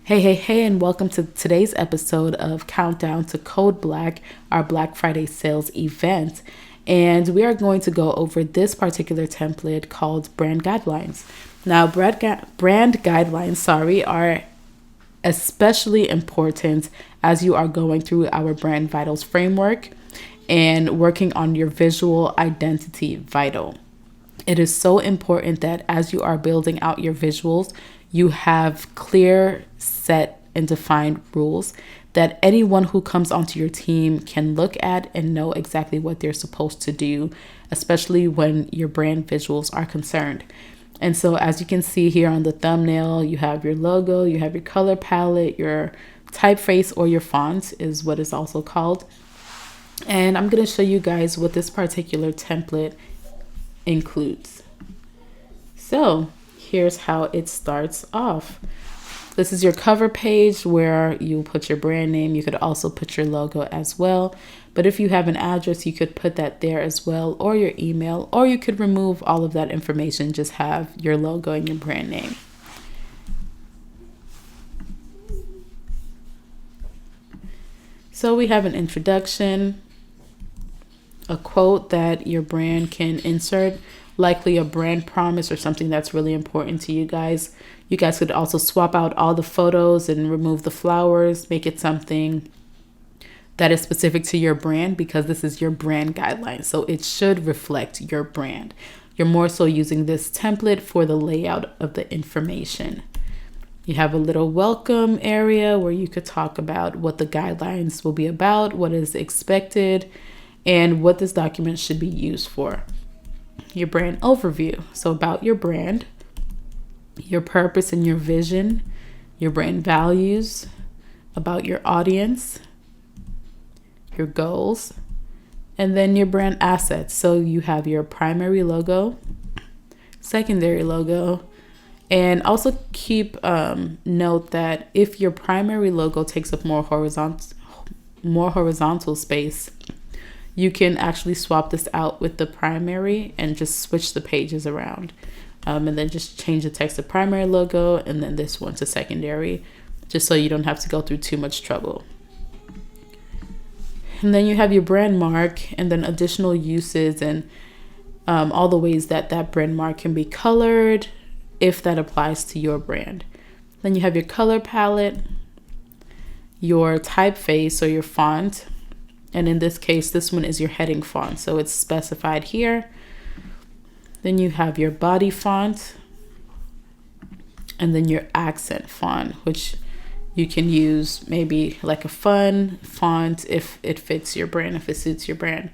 Hey, and welcome to today's episode of Countdown to Code Black, our Black Friday sales event. And we are going to go over this particular template called brand guidelines. Now, brand guidelines, are especially important as you are going through our Brand Vitals framework and working on your visual identity vital. It is so important that as you are building out your visuals, you have clear, set, and defined rules that anyone who comes onto your team can look at and know exactly what they're supposed to do, especially when your brand visuals are concerned. And so as you can see here on the thumbnail, you have your logo, you have your color palette, your typeface or your font is what it's also called. And I'm going to show you guys what this particular template includes. So here's how it starts off. This is your cover page where you put your brand name. You could also put your logo as well. But if you have an address, you could put that there as well, or your email, or you could remove all of that information, just have your logo and your brand name. So we have an introduction, a quote that your brand can insert, likely a brand promise or something that's really important to you guys. You guys could also swap out all the photos and remove the flowers, make it something that is specific to your brand because this is your brand guideline. So it should reflect your brand. You're more so using this template for the layout of the information. You have a little welcome area where you could talk about what the guidelines will be about, what is expected, and what this document should be used for. Your brand overview. So about your brand, your purpose and your vision, your brand values, about your audience, your goals, and then your brand assets. So you have your primary logo, secondary logo, and also keep note that if your primary logo takes up more horizontal space, you can actually swap this out with the primary and just switch the pages around. And then just change the text to primary logo and then this one to secondary, just so you don't have to go through too much trouble. And then you have your brand mark and then additional uses and all the ways that that brand mark can be colored if that applies to your brand. Then you have your color palette, your typeface or your font. And in this case, this one is your heading font. So it's specified here. Then you have your body font and then your accent font, which you can use maybe like a fun font if it fits your brand, if it suits your brand.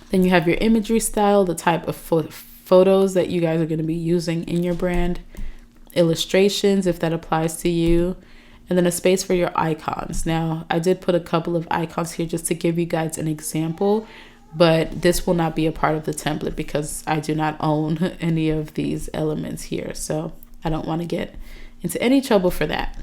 Then you have your imagery style, the type of photos that you guys are going to be using in your brand, illustrations if that applies to you, and then a space for your icons. Now, I did put a couple of icons here just to give you guys an example, but this will not be a part of the template because I do not own any of these elements here. So I don't want to get into any trouble for that.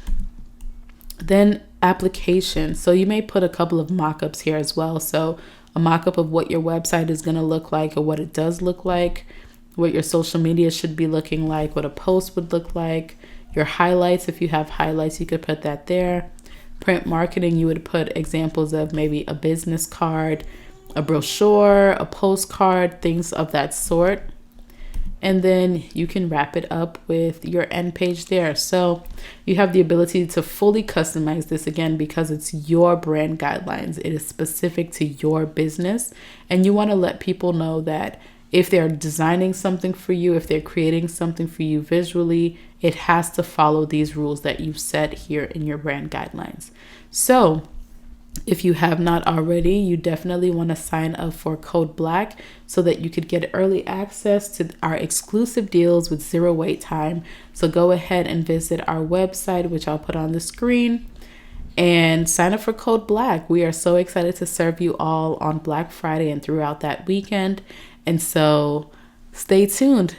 Then application. So you may put a couple of mock-ups here as well. So a mock-up of what your website is going to look like or what it does look like, what your social media should be looking like, what a post would look like, your highlights. If you have highlights, you could put that there. Print marketing, you would put examples of maybe a business card, a brochure, a postcard, things of that sort. And then you can wrap it up with your end page there. So you have the ability to fully customize this again because it's your brand guidelines. It is specific to your business. And you want to let people know that if they're designing something for you, if they're creating something for you visually, it has to follow these rules that you've set here in your brand guidelines. So if you have not already, you definitely want to sign up for Code Black so that you could get early access to our exclusive deals with 0 wait time. So go ahead and visit our website, which I'll put on the screen, and sign up for Code Black. We are so excited to serve you all on Black Friday and throughout that weekend. And so stay tuned.